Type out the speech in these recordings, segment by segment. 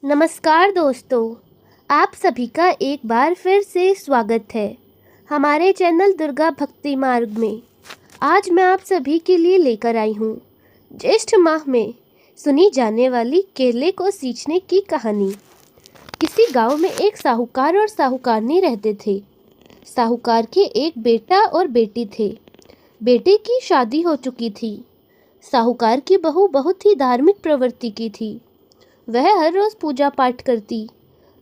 नमस्कार दोस्तों, आप सभी का एक बार फिर से स्वागत है हमारे चैनल दुर्गा भक्ति मार्ग में। आज मैं आप सभी के लिए लेकर आई हूँ ज्येष्ठ माह में सुनी जाने वाली केले को सींचने की कहानी। किसी गांव में एक साहूकार और साहूकारनी रहते थे। साहूकार के एक बेटा और बेटी थे। बेटे की शादी हो चुकी थी। साहूकार की बहू बहुत ही धार्मिक प्रवृत्ति की थी। वह हर रोज पूजा पाठ करती।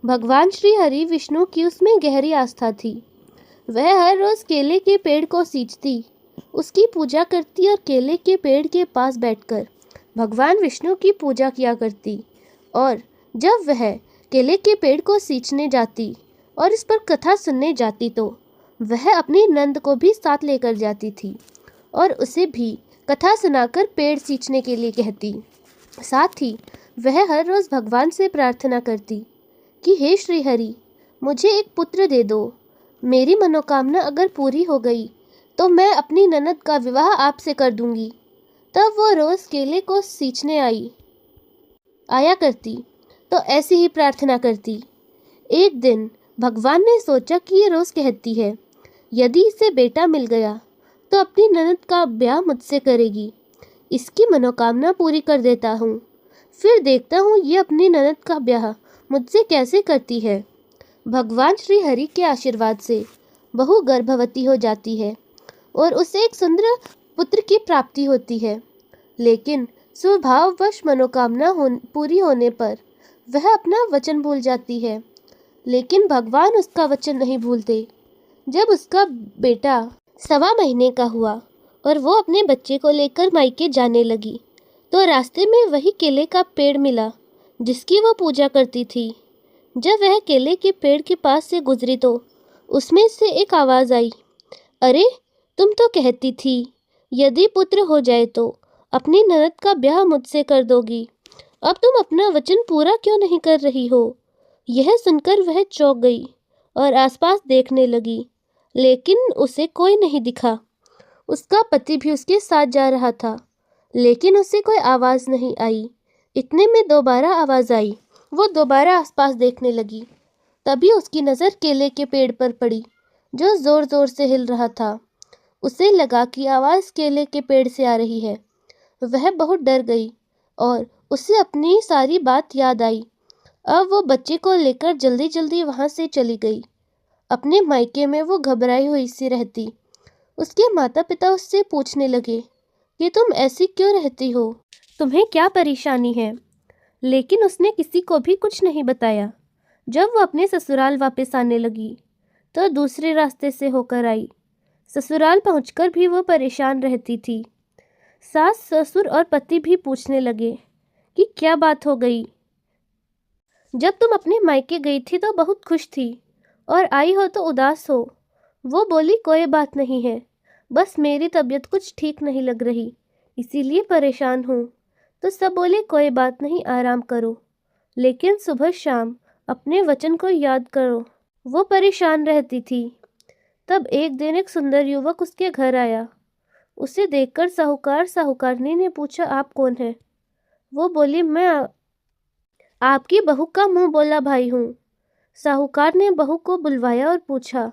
भगवान श्री हरि विष्णु की उसमें गहरी आस्था थी। वह हर रोज केले के पेड़ को सींचती, उसकी पूजा करती और केले के पेड़ के पास बैठकर भगवान विष्णु की पूजा किया करती। और जब वह केले के पेड़ को सींचने जाती और इस पर कथा सुनने जाती तो वह अपनी नंद को भी साथ लेकर जाती थी और उसे भी कथा सुनाकर पेड़ सींचने के लिए कहती। साथ ही वह हर रोज भगवान से प्रार्थना करती कि हे श्री हरि, मुझे एक पुत्र दे दो। मेरी मनोकामना अगर पूरी हो गई तो मैं अपनी ननद का विवाह आपसे कर दूंगी। तब वो रोज केले को सींचने आया करती तो ऐसी ही प्रार्थना करती। एक दिन भगवान ने सोचा कि ये रोज कहती है, यदि इसे बेटा मिल गया तो अपनी ननद का ब्याह मुझसे करेगी। इसकी मनोकामना पूरी कर देता हूँ, फिर देखता हूँ ये अपनी ननद का ब्याह मुझसे कैसे करती है। भगवान श्री हरि के आशीर्वाद से बहू गर्भवती हो जाती है और उसे एक सुंदर पुत्र की प्राप्ति होती है। लेकिन स्वभाववश मनोकामना पूरी होने पर वह अपना वचन भूल जाती है। लेकिन भगवान उसका वचन नहीं भूलते। जब उसका बेटा 1.25 महीने का हुआ और वो अपने बच्चे को लेकर मायके जाने लगी तो रास्ते में वही केले का पेड़ मिला जिसकी वो पूजा करती थी। जब वह केले के पेड़ के पास से गुजरी तो उसमें से एक आवाज़ आई, अरे तुम तो कहती थी यदि पुत्र हो जाए तो अपनी ननद का ब्याह मुझसे कर दोगी। अब तुम अपना वचन पूरा क्यों नहीं कर रही हो। यह सुनकर वह चौंक गई और आसपास देखने लगी, लेकिन उसे कोई नहीं दिखा। उसका पति भी उसके साथ जा रहा था, लेकिन उसे कोई आवाज़ नहीं आई। इतने में दोबारा आवाज़ आई। वो दोबारा आसपास देखने लगी। तभी उसकी नज़र केले के पेड़ पर पड़ी जो ज़ोर ज़ोर से हिल रहा था। उसे लगा कि आवाज़ केले के पेड़ से आ रही है। वह बहुत डर गई और उसे अपनी सारी बात याद आई। अब वो बच्चे को लेकर जल्दी जल्दी वहाँ से चली गई। अपने मायके में वो घबराई हुई सी रहती। उसके माता पिता उससे पूछने लगे कि तुम ऐसी क्यों रहती हो, तुम्हें क्या परेशानी है। लेकिन उसने किसी को भी कुछ नहीं बताया। जब वो अपने ससुराल वापस आने लगी तो दूसरे रास्ते से होकर आई। ससुराल पहुंचकर भी वो परेशान रहती थी। सास ससुर और पति भी पूछने लगे कि क्या बात हो गई। जब तुम अपने मायके गई थी तो बहुत खुश थी और आई हो तो उदास हो। वो बोली, कोई बात नहीं है, बस मेरी तबीयत कुछ ठीक नहीं लग रही, इसीलिए परेशान हूँ। तो सब बोले, कोई बात नहीं, आराम करो, लेकिन सुबह शाम अपने वचन को याद करो। वो परेशान रहती थी। तब एक दिन एक सुंदर युवक उसके घर आया। उसे देखकर साहूकार साहूकारनी ने पूछा, आप कौन है। वो बोली, मैं आपकी बहू का मुंह बोला भाई हूँ। साहूकार ने बहू को बुलवाया और पूछा,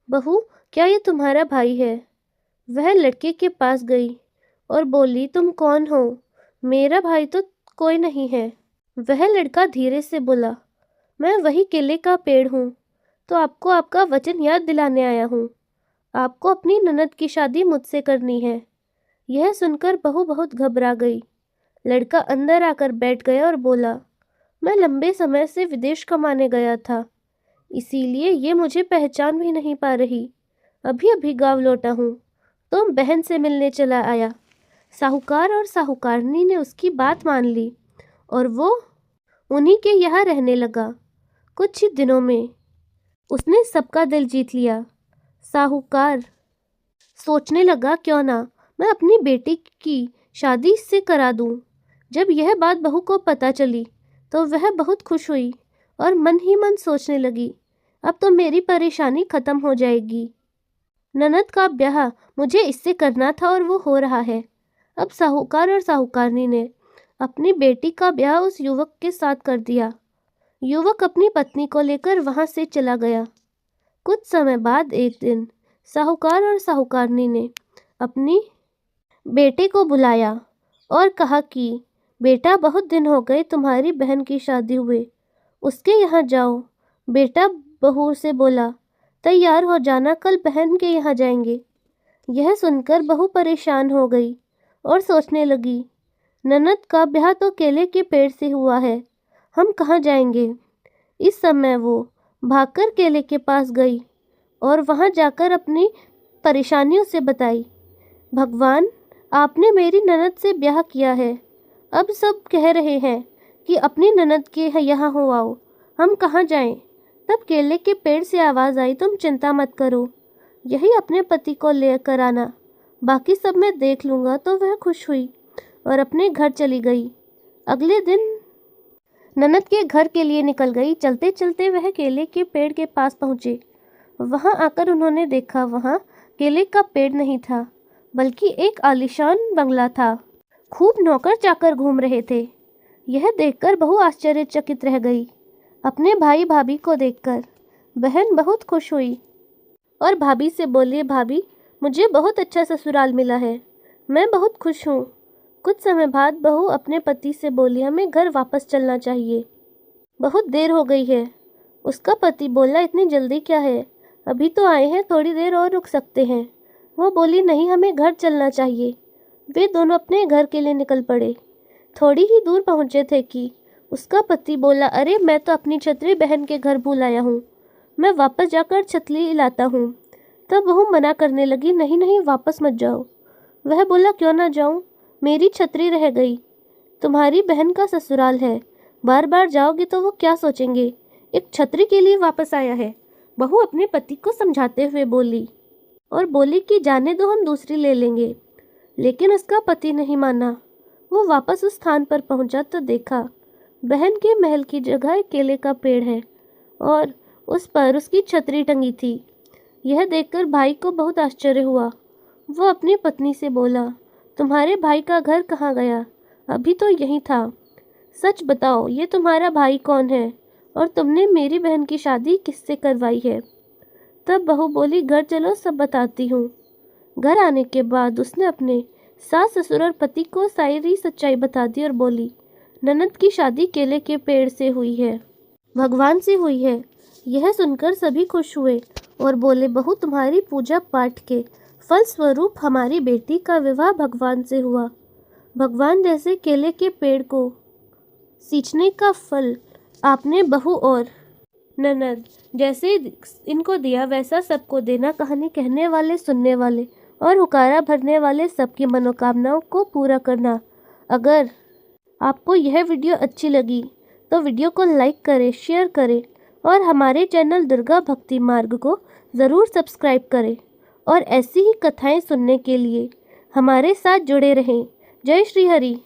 बहू क्या ये तुम्हारा भाई है। वह लड़के के पास गई और बोली, तुम कौन हो, मेरा भाई तो कोई नहीं है। वह लड़का धीरे से बोला, मैं वही केले का पेड़ हूँ, तो आपको आपका वचन याद दिलाने आया हूँ। आपको अपनी ननद की शादी मुझसे करनी है। यह सुनकर बहू बहुत घबरा गई। लड़का अंदर आकर बैठ गया और बोला, मैं लंबे समय से विदेश कमाने गया था, इसीलिए ये मुझे पहचान भी नहीं पा रही। अभी अभी गाँव लौटा हूँ, तो बहन से मिलने चला आया। साहूकार और साहूकारनी ने उसकी बात मान ली और वो उन्हीं के यहाँ रहने लगा। कुछ ही दिनों में उसने सबका दिल जीत लिया। साहूकार सोचने लगा, क्यों ना मैं अपनी बेटी की शादी इससे करा दूं। जब यह बात बहू को पता चली तो वह बहुत खुश हुई और मन ही मन सोचने लगी, अब तो मेरी परेशानी खत्म हो जाएगी। ननद का ब्याह मुझे इससे करना था और वो हो रहा है। अब साहूकार और साहूकारनी ने अपनी बेटी का ब्याह उस युवक के साथ कर दिया। युवक अपनी पत्नी को लेकर वहां से चला गया। कुछ समय बाद एक दिन साहूकार और साहूकारनी ने अपनी बेटे को बुलाया और कहा कि बेटा, बहुत दिन हो गए तुम्हारी बहन की शादी हुए, उसके यहाँ जाओ। बेटा बहू से बोला, तैयार हो जाना, कल बहन के यहाँ जाएंगे। यह सुनकर बहू परेशान हो गई और सोचने लगी, ननद का ब्याह तो केले के पेड़ से हुआ है, हम कहाँ जाएंगे। इस समय वो भागकर केले के पास गई और वहाँ जाकर अपनी परेशानियों से बताई। भगवान, आपने मेरी ननद से ब्याह किया है, अब सब कह रहे हैं कि अपनी ननद के यहाँ हो आओ, हम कहाँ जाएं। तब केले के पेड़ से आवाज़ आई, तुम चिंता मत करो, यही अपने पति को लेकर आना, बाकी सब मैं देख लूँगा। तो वह खुश हुई और अपने घर चली गई। अगले दिन ननद के घर के लिए निकल गई। चलते चलते वह केले के पेड़ के पास पहुँचे। वहाँ आकर उन्होंने देखा, वहाँ केले का पेड़ नहीं था, बल्कि एक आलीशान बंगला था। खूब नौकर चाकर घूम रहे थे। यह देखकर बहू आश्चर्यचकित रह गई। अपने भाई भाभी को देखकर बहन बहुत खुश हुई और भाभी से बोली, भाभी, मुझे बहुत अच्छा ससुराल मिला है, मैं बहुत खुश हूँ। कुछ समय बाद बहू अपने पति से बोली, हमें घर वापस चलना चाहिए, बहुत देर हो गई है। उसका पति बोला, इतनी जल्दी क्या है, अभी तो आए हैं, थोड़ी देर और रुक सकते हैं। वो बोली, नहीं, हमें घर चलना चाहिए। वे दोनों अपने घर के लिए निकल पड़े। थोड़ी ही दूर पहुँचे थे कि उसका पति बोला, अरे मैं तो अपनी छतरी बहन के घर भूल आया हूँ, मैं वापस जाकर छतरी लाता हूँ। तब बहू मना करने लगी, नहीं नहीं, वापस मत जाओ। वह बोला, क्यों ना जाऊँ, मेरी छतरी रह गई, तुम्हारी बहन का ससुराल है, बार बार जाओगे तो वो क्या सोचेंगे, एक छतरी के लिए वापस आया है। बहू अपने पति को समझाते हुए बोली और बोली कि जाने दो, हम दूसरी ले लेंगे। लेकिन उसका पति नहीं माना। वो वापस उस स्थान पर पहुंचा तो देखा बहन के महल की जगह एक केले का पेड़ है और उस पर उसकी छतरी टंगी थी। यह देखकर भाई को बहुत आश्चर्य हुआ। वो अपनी पत्नी से बोला, तुम्हारे भाई का घर कहाँ गया, अभी तो यहीं था, सच बताओ, ये तुम्हारा भाई कौन है और तुमने मेरी बहन की शादी किससे करवाई है। तब बहू बोली, घर चलो, सब बताती हूँ। घर आने के बाद उसने अपने सास ससुर और पति को सारी सच्चाई बता दी और बोली, ननद की शादी केले के पेड़ से हुई है, भगवान से हुई है। यह सुनकर सभी खुश हुए और बोले, बहू, तुम्हारी पूजा पाठ के फलस्वरूप हमारी बेटी का विवाह भगवान से हुआ। भगवान जैसे केले के पेड़ को सींचने का फल आपने बहू और ननद जैसे इनको दिया, वैसा सबको देना। कहानी कहने वाले, सुनने वाले और हुकारा भरने वाले सबकी मनोकामनाओं को पूरा करना। अगर आपको यह वीडियो अच्छी लगी तो वीडियो को लाइक करें, शेयर करें और हमारे चैनल दुर्गा भक्ति मार्ग को ज़रूर सब्सक्राइब करें और ऐसी ही कथाएं सुनने के लिए हमारे साथ जुड़े रहें। जय श्री हरि।